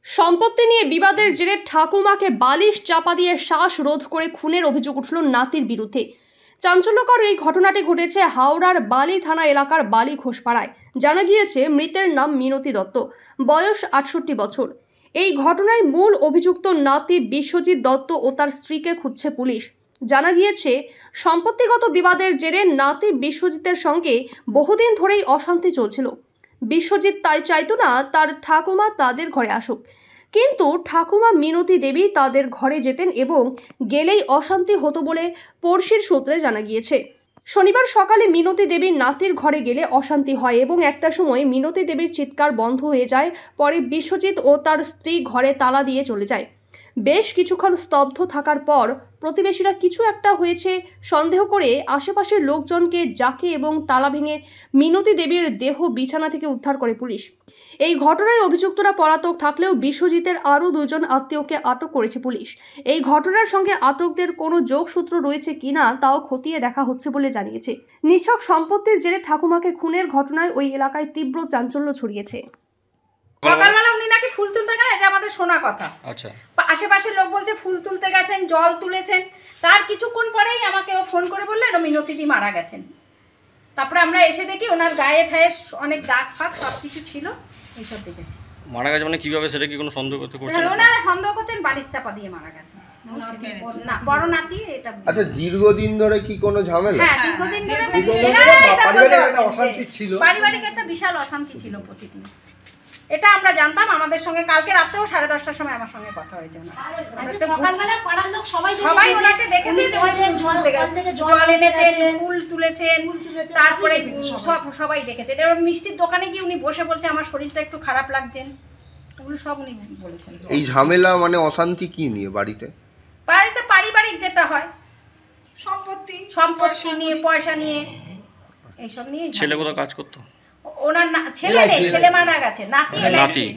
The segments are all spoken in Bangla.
সম্পত্তি নিয়ে বিবাদের জেরে ঠাকুমাকে বালিশ চাপা দিয়ে শ্বাসরোধ করে খুনের অভিযোগ উঠল নাতির বিরুদ্ধে। চাঞ্চল্যকর এই ঘটনাটি ঘটেছে হাওড়ার বালি থানা এলাকার বালি ঘোষপাড়ায়। জানা গিয়েছে মৃতের নাম মিনতি দত্ত, বয়স ৬৮ বছর। এই ঘটনায় মূল অভিযুক্ত নাতি বিশ্বজিৎ দত্ত ও তার স্ত্রীকে খুঁজছে পুলিশ। জানা গিয়েছে সম্পত্তিগত বিবাদের জেরে নাতি বিশ্বজিতের সঙ্গে বহুদিন ধরেই অশান্তি চলছিল। বিশ্বজিৎ তাই চাইতো না তার ঠাকুমা তাদের ঘরে আসুক, কিন্তু ঠাকুমা মিনতি দেবী তাদের ঘরে যেতেন এবং গেলেই অশান্তি হতো বলে পড়শির সূত্রে জানা গিয়েছে। শনিবার সকালে মিনতি দেবীর নাতির ঘরে গেলে অশান্তি হয় এবং একটা সময় মিনতি দেবীর চিৎকার বন্ধ হয়ে যায়। পরে বিশ্বজিৎ ও তার স্ত্রী ঘরে তালা দিয়ে চলে যায়। বেশ কিছুক্ষণ স্তব্ধ থাকার পর প্রতিবেশীরা কিছু একটা হয়েছে সন্দেহ করে আশেপাশের লোকজনকে ডাকে এবং তালা ভেঙে মিনতি দেবীর দেহ বিছানা থেকে উদ্ধার করে পুলিশ। এই ঘটনায় অভিযুক্তরা পলাতক থাকলেও বিশ্বজিতের আরও দুজন আত্মীয়কে আটক করেছে পুলিশ। এই ঘটনার সঙ্গে আটকদের কোনো যোগসূত্র রয়েছে কিনা তাও খতিয়ে দেখা হচ্ছে বলে জানিয়েছে। নিছক সম্পত্তির জেরে ঠাকুমাকে খুনের ঘটনায় ওই এলাকায় তীব্র চাঞ্চল্য ছড়িয়েছে। সকালবেলা উনি নাকি ফুল তুলতে গেলেন, এটা আমাদের শোনা কথা। আচ্ছা, আশেপাশের লোক বলছে ফুল তুলতে গেছেন, জল তুলেছেন। তার কিছুক্ষণ পরেই আমাকে ও ফোন করে বললেন মিনতিদি মারা গেছেন। তারপরে আমরা এসে দেখি ওনার গায়ে ঠায়ে অনেক দাগ ফাগ সবকিছু ছিল, এইসব দেখেছি। মারা গেছে মানে কিভাবে, সেটা কি কোনো সন্দেহ করতে করছেন? ওনারা সন্দেহ করছেন বালিশ চাপা দিয়ে মারা গেছে। না, বড় নাতি এটা। আচ্ছা, দীর্ঘদিন ধরে কি কোনো ঝামেলা? হ্যাঁ, দীর্ঘদিন ধরে পারিবারিক একটা অশান্তি ছিল। পারিবারিক একটা বিশাল অশান্তি ছিল প্রতিদিন। এটা আমরা জানতাম। আমাদের সঙ্গে কালকে রাতেও 10:30টার সময় আমার সঙ্গে কথা হয়েছে। সকালবেলা পাড়ার লোক সবাই ওনাকে দেখেছে, জল এনেছেন, ফুল তুলেছেন, তারপরে সবাই দেখেছে। এটা মিষ্টির দোকানে গিয়ে উনি বসে বলছে আমার শরীরটা একটু খারাপ লাগছেন, ওগুলো সব উনি বলেছেন। এই ঝামেলা মানে অশান্তি কি নিয়ে? বাড়িতে পারিবারিক যেটা হয়, সম্পত্তি নিয়ে, পয়সা নিয়ে, এইসব নিয়ে। ছেলে কোথাও কাজ করতো? ওনার ছেলে নেই, ছেলে মারা গেছে।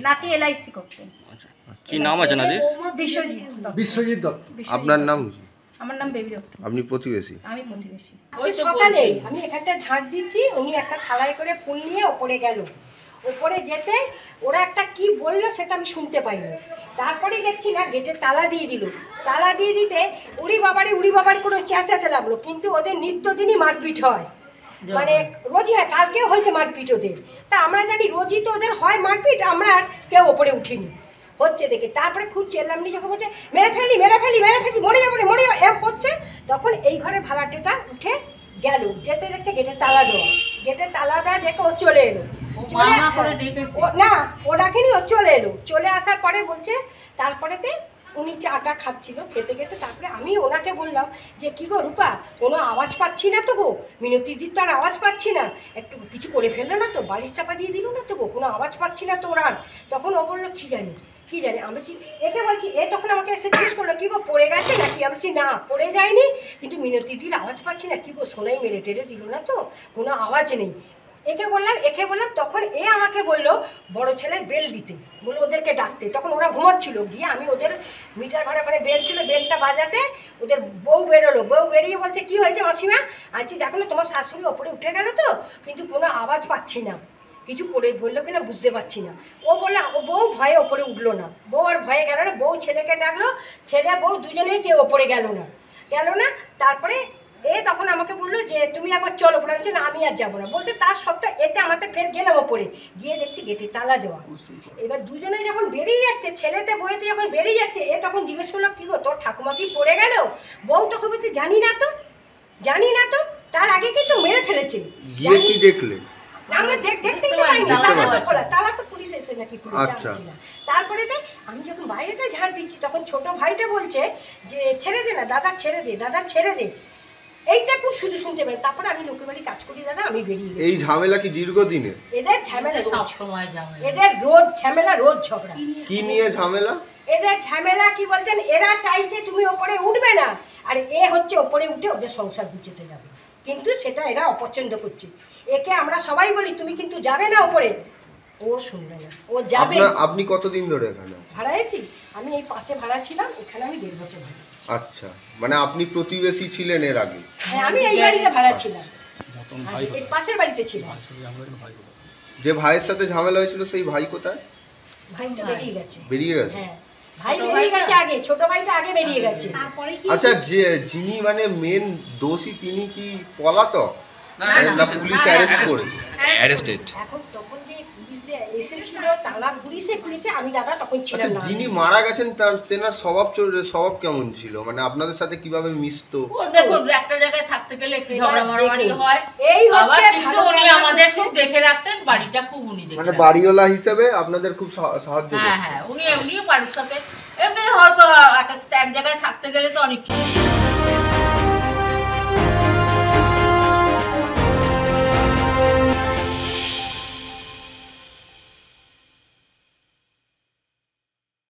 নাতি এলআইসি করতেন। আচ্ছা, কি নাম আছে নাতির? বিশ্বজিৎ দত্ত। আপনার নাম? আমার নাম বেবি দত্ত। আপনি প্রতিবেশী? আমি প্রতিবেশী। সকালে আমি এখানটা ঝাড় দিচ্ছি, উনি একটা থালায় করে ফুল নিয়ে ওপরে গেল। ওপরে যেতে ওরা একটা কি বললো সেটা আমি শুনতে পাইনি। তারপরে দেখছি না গেটে তালা দিয়ে দিল। তালা দিয়ে দিতে উড়ি বাবারি করে চেঁচাতে লাগলো। কিন্তু ওদের নিত্যদিনই মারপিট হয়, মানে রোজই হয়, কালকেও হয়েছে মারপিট ওদের। তা আমরা জানি রোজই তো ওদের হয় মারপিট, আমরা আর কেউ ওপরে উঠিনি হচ্ছে দেখে। তারপরে খুব চেল্লামনি যখন বলছে মেরে ফেলি মরে যাবো এম করছে, তখন এই ঘরে ভাড়াটেটা উঠে গেল। যেতে দেখছে গেটের তালা দেওয়া দেখে ও চলে এলো। না, ও ডাকেনি, ও চলে এলো। চলে আসার পরে বলছে, তারপরেতে উনি চাটা খাচ্ছিল, খেতে তারপরে আমি ওনাকে বললাম যে কি গো রূপা, কোনো আওয়াজ পাচ্ছি না তো গো, মিনতিদির তো আর আওয়াজ পাচ্ছি না, একটু কিছু করে ফেললো না তো, বালিশ চাপা দিয়ে দিল না তো গো, কোনো আওয়াজ পাচ্ছি না তো ওর আর। তখন ও বললো কি জানি আমি একে বলছি, এ তখন আমাকে এসে জিজ্ঞেস করলো কি গো পড়ে গেছে নাকি? আমি বলছি না পড়ে যায়নি, কিন্তু মিনতিদির আওয়াজ পাচ্ছি না, কি গো সোনাই মেরে টেরে দিল না তো, কোনো আওয়াজ নেই। একে বললাম, তখন এ আমাকে বললো বড় ছেলের বেল দিতে, বললো ওদেরকে ডাকতে। তখন ওরা ঘুমাচ্ছিল, গিয়ে আমি ওদের মিটার ঘরে ওখানে বেল ছিল, বেলটা বাজাতে ওদের বউ বেরোলো। বউ বেরিয়ে বলছে কি হয়েছে মাসিমা? আছি দেখো না তোমার শাশুড়ি ওপরে উঠে গেল তো, কিন্তু কোনো আওয়াজ পাচ্ছি না, কিছু করে বললো কিনা বুঝতে পারছি না। ও বললো, ও বউ ভয়ে ওপরে উঠলো না, বউ আর ভয়ে গেল না। বউ ছেলেকে ডাকলো, ছেলে বউ দুজনেই কেউ ওপরে গেল না। তারপরে তখন আমাকে বললো যে তুমি একবার চলো ওপরে। না আমি আর যাবো না বলতে, তার সত্ত্বেও এতে আমাদের ফের গেলাম ওপরে, গিয়ে দেখছি গেটে তালা দেওয়া। এবার দুজনে যখন বেরিয়ে যাচ্ছে, ছেলেতে বইতে যখন বেরিয়ে যাচ্ছে, এ তখন জিজ্ঞেস করলো কি গো তোর ঠাকুমা কি পড়ে গেল? বউ তখন বলছে জানি না তো, তার আগে কিন্তু মেরে ফেলেছে। কি দেখলেন? আমরা দেখতে পাইনি, তালা তো পুলিশ এসে নাকি। আচ্ছা, তারপরে আমি যখন বাইরেটা ঝাড় দিচ্ছি, তখন ছোট ভাইটা বলছে যে ছেড়ে দে না দাদা, ছেড়ে দে। এইটা খুব শুধু শুনতে পাই। তারপরে আমি লোকের বাড়ি কাজ করি দাদা, আমি বেরিয়ে গেছি। এই ঝামেলা কি দীর্ঘদিনের? এদের ঝামেলা এদের রোজ ঝামেলা, রোজ ঝগড়া। কি নিয়ে ঝামেলা? এদের ঝামেলা কি বলছেন, এরা চাইছে তুমি ওপরে উঠবে না, আর এ হচ্ছে ওপরে উঠে ওদের সংসার গুছাতে যাবে, কিন্তু সেটা এরা অপছন্দ করছে। একে আমরা সবাই বলি তুমি কিন্তু যাবে না ওপরে, ও শুনবে না, ও যাবে। আপনি কতদিন ধরে এখানে ভাড়া আছি? আমি এই পাশে ভাড়া ছিলাম, এখানে আমি 1.5 বছর ভাড়া। আচ্ছা, মানে আপনি প্রতিবেশী ছিলেন এর আগে? হ্যাঁ, আমি এই বাড়িতে ভাড়া ছিলাম, এই পাশের বাড়িতে ছিলাম। যে ভাইয়ের সাথে ঝামেলা হয়েছিল সেই ভাই কোথায়? ভাইটা বেরিয়ে গেছে। বেরিয়ে গেছে? হ্যাঁ, ভাই বেরিয়ে গেছে আগে, ছোট ভাইটা আগে বেরিয়ে গেছে। তারপরে কি আচ্ছা, যে যিনি মানে মেন দোষী তিনি কি পলাতক না পুলিশ অ্যারেস্ট করেছে? অ্যারেস্টেড। এখন তখন যে পুলিশ এসেছিল তারা পুলিশে খুলেছে, আমি দাদা তখন ছিলাম আচ্ছা, না। যিনি মারা গেছেন তার তেনার স্বভাব কেমন ছিল, মানে আপনাদের সাথে কিভাবে মিশতো? দেখুন একটা জায়গায় থাকতে গেলে একটু ঝগড়া মারামারি হয়, এই আবার হচ্ছে কিন্তু ভালো উনি ব্যাপার। আমাদের খুব দেখে রাখতেন, বাড়িটা খুব উনি দেখে মানে রাখতেন। বাড়িওয়ালা হিসেবে আপনাদের খুব সাহায্য হ্যাঁ করতেন? হ্যাঁ, উনি এমনিও বাড়ির সাথে এমনি হয়তো এক জায়গায় থাকতে গেলে তো অনেক কিছু